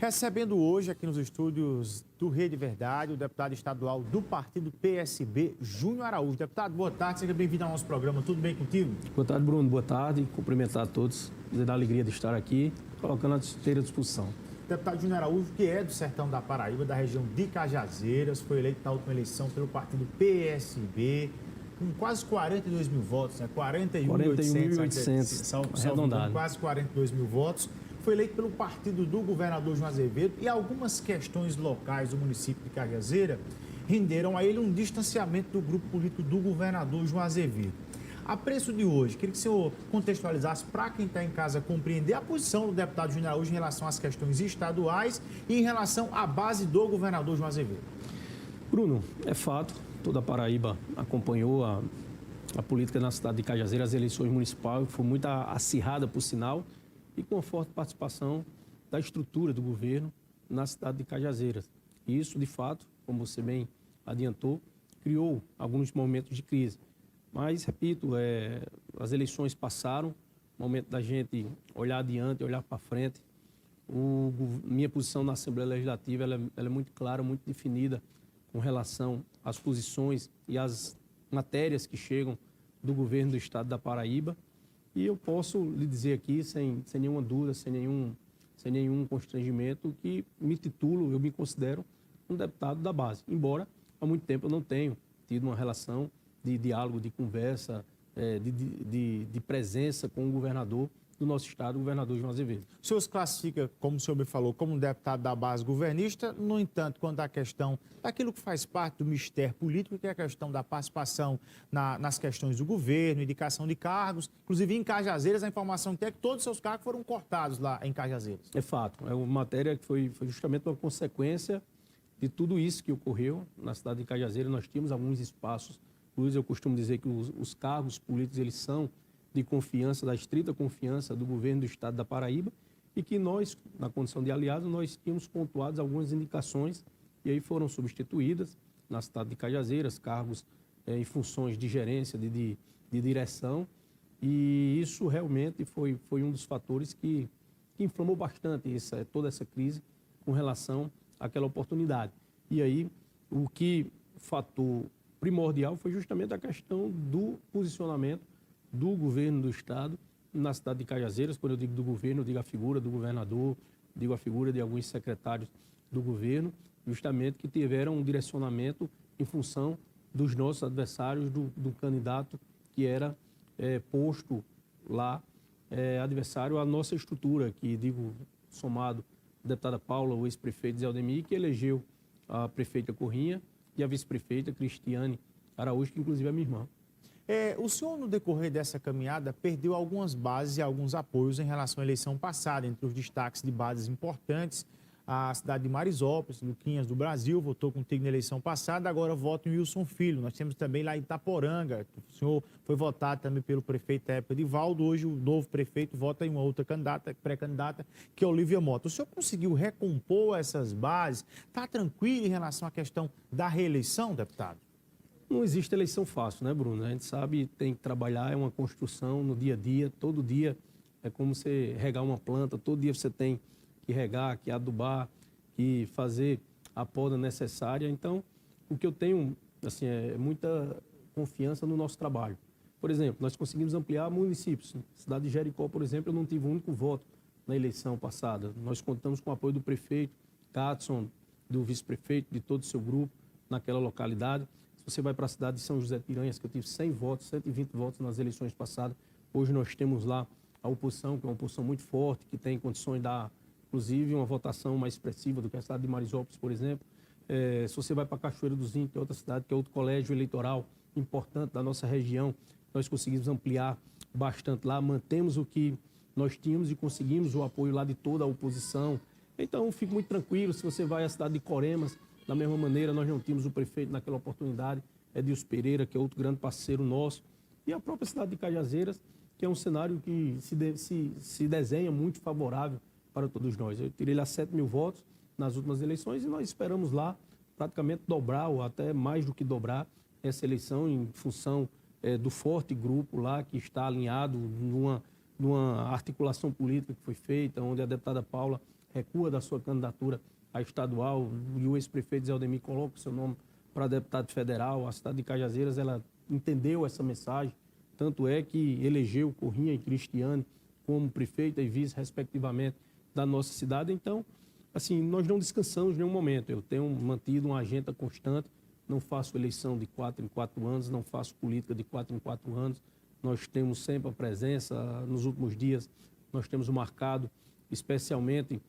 Recebendo hoje aqui nos estúdios do Rede Verdade o deputado estadual do partido PSB, Júnior Araújo. Deputado, boa tarde, seja bem-vindo ao nosso programa. Tudo bem contigo? Boa tarde, Bruno. Boa tarde. Cumprimentar a todos, dizer da alegria de estar aqui, colocando à inteira disposição. Deputado Júnior Araújo, que é do sertão da Paraíba, da região de Cajazeiras, foi eleito na última eleição pelo partido PSB, com quase 42 mil votos, né? 41.800, arredondado. Quase 42 mil votos. Foi eleito pelo partido do governador João Azevedo e algumas questões locais do município de Cajazeira renderam a ele um distanciamento do grupo político do governador João Azevedo. A preço de hoje, queria que o senhor contextualizasse para quem está em casa compreender a posição do deputado Júnior Araújo em relação às questões estaduais e em relação à base do governador João Azevedo. Bruno, é fato, toda a Paraíba acompanhou a política na cidade de Cajazeira, as eleições municipais, foi muito acirrada, por sinal, e com a forte participação da estrutura do governo na cidade de Cajazeiras. E isso, de fato, como você bem adiantou, criou alguns momentos de crise. Mas, repito, as eleições passaram, momento da gente olhar adiante, olhar para frente. Minha posição na Assembleia Legislativa ela é muito clara, muito definida com relação às posições e às matérias que chegam do governo do estado da Paraíba. E eu posso lhe dizer aqui, sem nenhuma dúvida, sem nenhum constrangimento, que eu me considero um deputado da base. Embora há muito tempo eu não tenho tido uma relação de diálogo, de conversa, de presença com o governador do nosso estado, o governador João Azevedo. O senhor se classifica, como o senhor me falou, como um deputado da base governista, no entanto, quando a questão daquilo que faz parte do mistério político, que é a questão da participação nas questões do governo, indicação de cargos, inclusive em Cajazeiras, a informação que tem é que todos os seus cargos foram cortados lá em Cajazeiras. É fato, é uma matéria que foi justamente uma consequência de tudo isso que ocorreu na cidade de Cajazeiras. Nós tínhamos alguns espaços, por isso eu costumo dizer que os cargos políticos, eles são de confiança, da estrita confiança do governo do estado da Paraíba, e que nós, na condição de aliados, nós tínhamos pontuado algumas indicações e aí foram substituídas na cidade de Cajazeiras, cargos em funções de gerência, de direção, e isso realmente foi um dos fatores que inflamou bastante toda essa crise com relação àquela oportunidade. E aí o fator primordial foi justamente a questão do posicionamento do governo do estado na cidade de Cajazeiras. Quando eu digo do governo, eu digo a figura do governador, digo a figura de alguns secretários do governo, justamente que tiveram um direcionamento em função dos nossos adversários, do candidato que era posto lá, adversário à nossa estrutura, que digo somado a deputada Paula, o ex-prefeito Zé Aldemir, que elegeu a prefeita Corrinha e a vice-prefeita Cristiane Araújo, que inclusive é minha irmã. O senhor, no decorrer dessa caminhada, perdeu algumas bases e alguns apoios em relação à eleição passada. Entre os destaques de bases importantes, a cidade de Marisópolis, Luquinhas do Brasil, votou contigo na eleição passada, agora vota em Wilson Filho. Nós temos também lá em Itaporanga, o senhor foi votado também pelo prefeito da época de Valdo, hoje o novo prefeito vota em uma outra pré-candidata, que é Olívia Mota. O senhor conseguiu recompor essas bases? Está tranquilo em relação à questão da reeleição, deputado? Não existe eleição fácil, né, Bruno? A gente sabe, tem que trabalhar, é uma construção no dia a dia, todo dia é como você regar uma planta, todo dia você tem que regar, que adubar, que fazer a poda necessária. Então, o que eu tenho, assim, é muita confiança no nosso trabalho. Por exemplo, nós conseguimos ampliar municípios. Cidade de Jericó, por exemplo, eu não tive um único voto na eleição passada. Nós contamos com o apoio do prefeito, Catson, do vice-prefeito, de todo o seu grupo naquela localidade. Você vai para a cidade de São José de Piranhas, que eu tive 100 votos, 120 votos nas eleições passadas. Hoje nós temos lá a oposição, que é uma oposição muito forte, que tem condições de dar, inclusive, uma votação mais expressiva do que a cidade de Marisópolis, por exemplo. Se você vai para Cachoeira do Zinco, que é outra cidade, que é outro colégio eleitoral importante da nossa região, nós conseguimos ampliar bastante lá, mantemos o que nós tínhamos e conseguimos o apoio lá de toda a oposição. Então, fico muito tranquilo. Se você vai à cidade de Coremas, da mesma maneira, nós não tínhamos o prefeito naquela oportunidade, Edilson Pereira, que é outro grande parceiro nosso, e a própria cidade de Cajazeiras, que é um cenário que se desenha muito favorável para todos nós. Eu tirei lá 7 mil votos nas últimas eleições e nós esperamos lá praticamente dobrar, ou até mais do que dobrar, essa eleição em função do forte grupo lá que está alinhado numa articulação política que foi feita, onde a deputada Paula recua da sua candidatura a estadual e o ex-prefeito Zé Aldemir coloca o seu nome para deputado federal. A cidade de Cajazeiras, ela entendeu essa mensagem, tanto é que elegeu Corrêa e Cristiane como prefeita e vice, respectivamente, da nossa cidade. Então, assim, nós não descansamos em nenhum momento. Eu tenho mantido uma agenda constante, não faço eleição de 4 em 4 anos, não faço política de 4 em 4 anos. Nós temos sempre a presença. Nos últimos dias, nós temos marcado, especialmente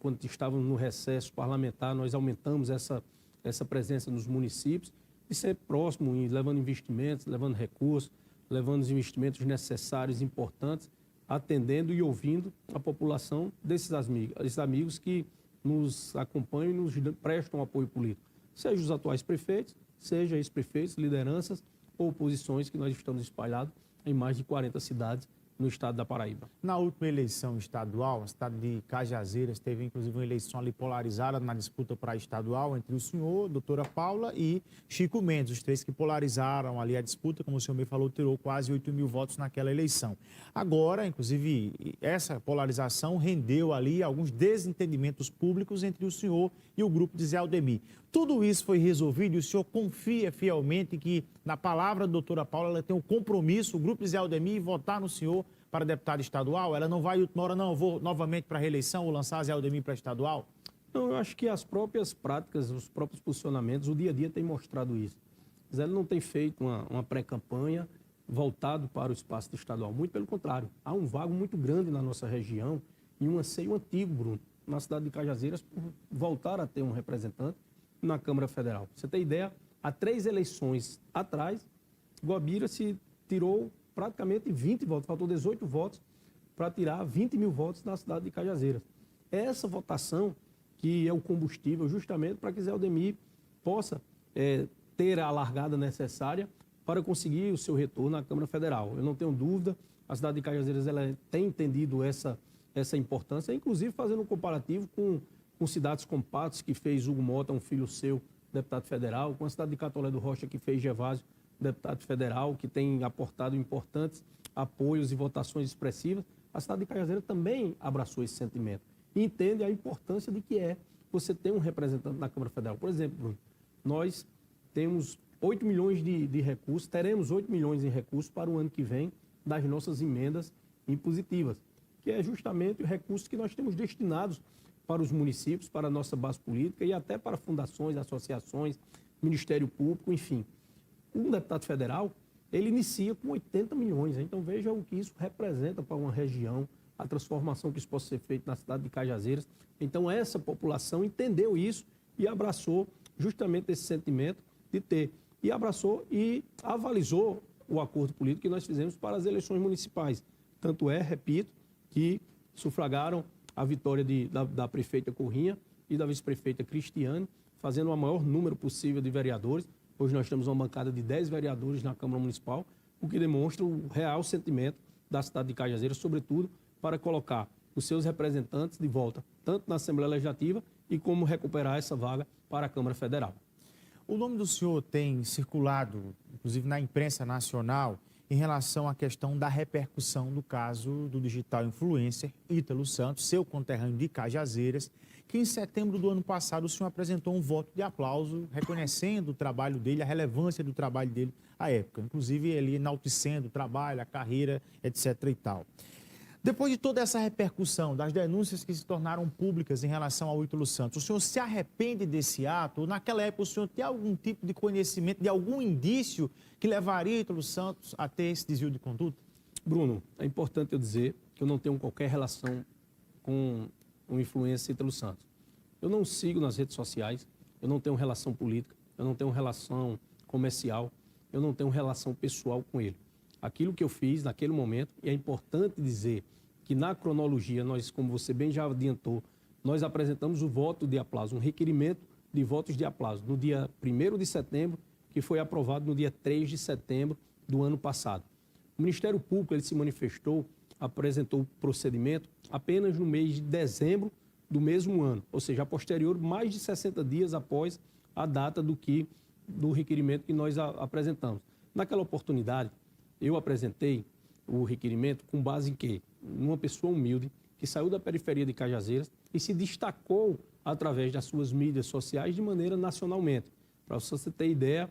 quando estávamos no recesso parlamentar, nós aumentamos essa presença nos municípios e sempre próximo, levando investimentos, levando recursos, levando os investimentos necessários, importantes, atendendo e ouvindo a população esses amigos que nos acompanham e nos prestam apoio político, seja os atuais prefeitos, seja ex-prefeitos, lideranças ou oposições que nós estamos espalhados em mais de 40 cidades no estado da Paraíba. Na última eleição estadual, a cidade de Cajazeiras teve inclusive uma eleição ali polarizada na disputa para a estadual entre o senhor, doutora Paula e Chico Mendes, os três que polarizaram ali a disputa, como o senhor me falou, tirou quase 8 mil votos naquela eleição. Agora, inclusive, essa polarização rendeu ali alguns desentendimentos públicos entre o senhor e o grupo de Zé Aldemir. Tudo isso foi resolvido e o senhor confia fielmente que, na palavra da doutora Paula, ela tem um compromisso, o grupo de Zé Aldemir, votar no senhor para deputado estadual? Ela não vai, última hora, não, eu vou novamente para a reeleição ou lançar Zé Aldemir para estadual? Não, eu acho que as próprias práticas, os próprios posicionamentos, o dia a dia tem mostrado isso. Zé não tem feito uma pré-campanha voltado para o espaço estadual. Muito pelo contrário, há um vago muito grande na nossa região e um anseio antigo, Bruno, na cidade de Cajazeiras, por voltar a ter um representante na Câmara Federal. Pra você ter ideia, há 3 eleições atrás, Guabira se tirou praticamente 20 votos, faltou 18 votos para tirar 20 mil votos na cidade de Cajazeiras. Essa votação que é o combustível justamente para que Zé Aldemir possa ter a largada necessária para conseguir o seu retorno à Câmara Federal. Eu não tenho dúvida, a cidade de Cajazeiras ela tem entendido essa importância, inclusive fazendo um comparativo com cidades como Patos, que fez Hugo Mota, um filho seu, deputado federal, com a cidade de Catolé do Rocha, que fez Gervásio, deputado federal, que tem aportado importantes apoios e votações expressivas. A cidade de Cajazeiras também abraçou esse sentimento e entende a importância de que é você ter um representante na Câmara Federal. Por exemplo, Bruno, nós temos 8 milhões de recursos, teremos 8 milhões em recursos para o ano que vem das nossas emendas impositivas, que é justamente o recurso que nós temos destinados para os municípios, para a nossa base política e até para fundações, associações, Ministério Público, enfim. Um deputado federal, ele inicia com 80 milhões. Então, veja o que isso representa para uma região, a transformação que isso possa ser feita na cidade de Cajazeiras. Então, essa população entendeu isso e abraçou justamente esse sentimento de ter. E abraçou e avalizou o acordo político que nós fizemos para as eleições municipais. Tanto é, repito, que sufragaram a vitória da prefeita Corrêa e da vice-prefeita Cristiane, fazendo o maior número possível de vereadores. Hoje nós temos uma bancada de 10 vereadores na Câmara Municipal, o que demonstra o real sentimento da cidade de Cajazeiras, sobretudo para colocar os seus representantes de volta, tanto na Assembleia Legislativa e como recuperar essa vaga para a Câmara Federal. O nome do senhor tem circulado, inclusive na imprensa nacional, em relação à questão da repercussão do caso do digital influencer Ítalo Santos, seu conterrâneo de Cajazeiras, que em setembro do ano passado o senhor apresentou um voto de aplauso, reconhecendo o trabalho dele, a relevância do trabalho dele à época, inclusive ele enaltecendo o trabalho, a carreira, etc. e tal. Depois de toda essa repercussão, das denúncias que se tornaram públicas em relação ao Ítalo Santos, o senhor se arrepende desse ato? Naquela época, o senhor tem algum tipo de conhecimento, de algum indício que levaria Ítalo Santos a ter esse desvio de conduta? Bruno, é importante eu dizer que eu não tenho qualquer relação com o influencer Ítalo Santos. Eu não sigo nas redes sociais, eu não tenho relação política, eu não tenho relação comercial, eu não tenho relação pessoal com ele. Aquilo que eu fiz naquele momento, e é importante dizer que na cronologia, nós, como você bem já adiantou, nós apresentamos o voto de aplauso, um requerimento de votos de aplauso no dia 1º de setembro, que foi aprovado no dia 3 de setembro do ano passado. O Ministério Público ele se manifestou, apresentou o procedimento apenas no mês de dezembro do mesmo ano, ou seja, a posterior, mais de 60 dias após a data do requerimento que nós apresentamos. Naquela oportunidade, eu apresentei o requerimento com base em quê? Numa pessoa humilde que saiu da periferia de Cajazeiras e se destacou através das suas mídias sociais de maneira nacionalmente. Para você ter ideia,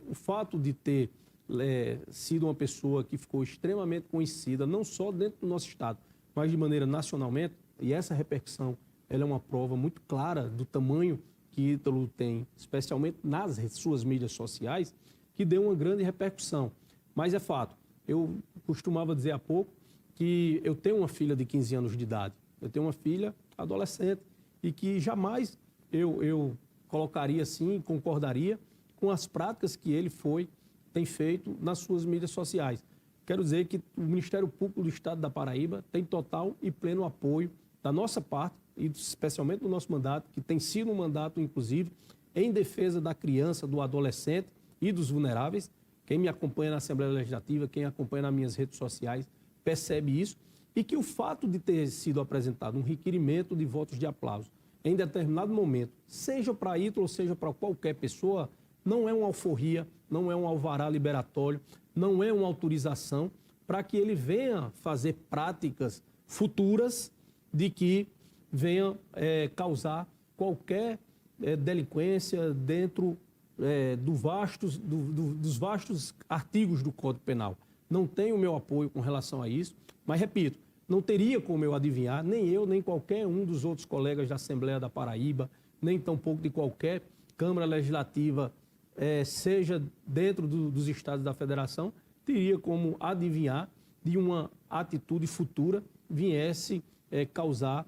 o fato de ter sido uma pessoa que ficou extremamente conhecida, não só dentro do nosso estado, mas de maneira nacionalmente, e essa repercussão ela é uma prova muito clara do tamanho que Ítalo tem, especialmente nas suas mídias sociais, que deu uma grande repercussão. Mas é fato, eu costumava dizer há pouco que eu tenho uma filha de 15 anos de idade, eu tenho uma filha adolescente e que jamais eu colocaria assim, concordaria com as práticas que ele tem feito nas suas mídias sociais. Quero dizer que o Ministério Público do Estado da Paraíba tem total e pleno apoio da nossa parte, e especialmente do nosso mandato, que tem sido um mandato, inclusive, em defesa da criança, do adolescente e dos vulneráveis. Quem me acompanha na Assembleia Legislativa, quem acompanha nas minhas redes sociais, percebe isso, e que o fato de ter sido apresentado um requerimento de votos de aplauso em determinado momento, seja para Ítalo ou seja para qualquer pessoa, não é uma alforria, não é um alvará liberatório, não é uma autorização para que ele venha fazer práticas futuras de que venha causar qualquer delinquência dentro dos vastos artigos do Código Penal. Não tenho o meu apoio com relação a isso, mas, repito, não teria como eu adivinhar, nem eu, nem qualquer um dos outros colegas da Assembleia da Paraíba, nem tampouco de qualquer Câmara Legislativa, seja dentro dos estados da Federação, teria como adivinhar de uma atitude futura viesse causar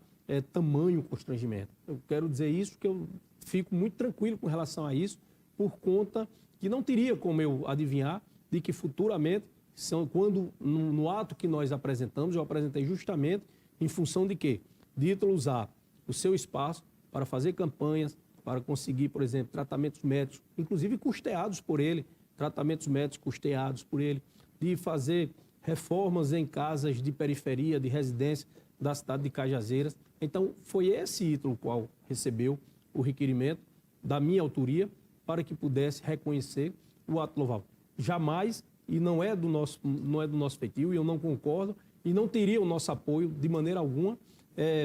tamanho constrangimento. Eu quero dizer isso, que eu fico muito tranquilo com relação a isso, por conta que não teria como eu adivinhar de que futuramente, quando no ato que nós apresentamos, eu apresentei justamente em função de quê? De Ítalo usar o seu espaço para fazer campanhas, para conseguir, por exemplo, tratamentos médicos, inclusive custeados por ele, tratamentos médicos custeados por ele, de fazer reformas em casas de periferia, de residência da cidade de Cajazeiras. Então, foi esse Ítalo o qual recebeu o requerimento da minha autoria para que pudesse reconhecer o ato louvável. Jamais, e não é do nosso feitio, e eu não concordo, e não teria o nosso apoio de maneira alguma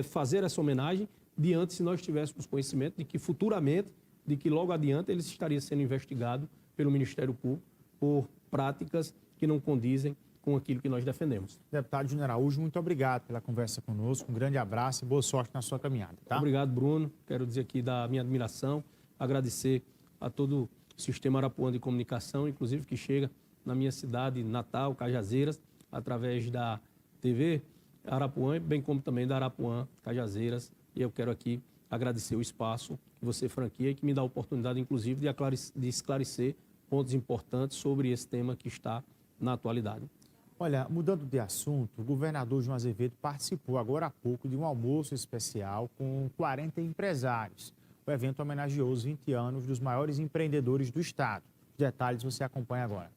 fazer essa homenagem diante se nós tivéssemos conhecimento de que futuramente, de que logo adiante ele estaria sendo investigado pelo Ministério Público por práticas que não condizem com aquilo que nós defendemos. Deputado Júnior Araújo, muito obrigado pela conversa conosco, um grande abraço e boa sorte na sua caminhada. Tá? Obrigado, Bruno. Quero dizer aqui da minha admiração, agradecer a todo o sistema Arapuã de comunicação, inclusive que chega na minha cidade natal, Cajazeiras, através da TV Arapuã, bem como também da Arapuã Cajazeiras. E eu quero aqui agradecer o espaço que você franquia e que me dá a oportunidade, inclusive, de esclarecer pontos importantes sobre esse tema que está na atualidade. Olha, mudando de assunto, o governador João Azevedo participou agora há pouco de um almoço especial com 40 empresários. O evento homenageou os 20 anos dos maiores empreendedores do estado. Os detalhes você acompanha agora.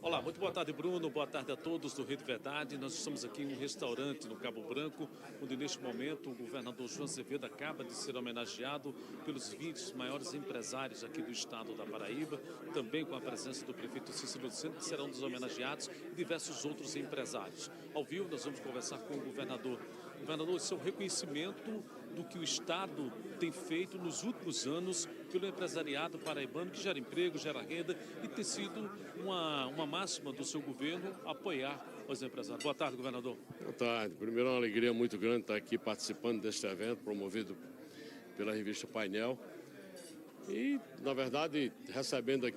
Olá, muito boa tarde, Bruno. Boa tarde a todos do Rede Verdade. Nós estamos aqui em um restaurante no Cabo Branco, onde neste momento o governador João Azevedo acaba de ser homenageado pelos 20 maiores empresários aqui do estado da Paraíba, também com a presença do prefeito Cícero Lucena, que será um dos homenageados, e diversos outros empresários. Ao vivo, nós vamos conversar com o governador. Governador, esse é um reconhecimento do que o Estado tem feito nos últimos anos pelo empresariado paraibano, que gera emprego, gera renda, e tem sido uma máxima do seu governo apoiar os empresários. Boa tarde, governador. Boa tarde. Primeiro, é uma alegria muito grande estar aqui participando deste evento promovido pela revista Painel e, na verdade, recebendo aqui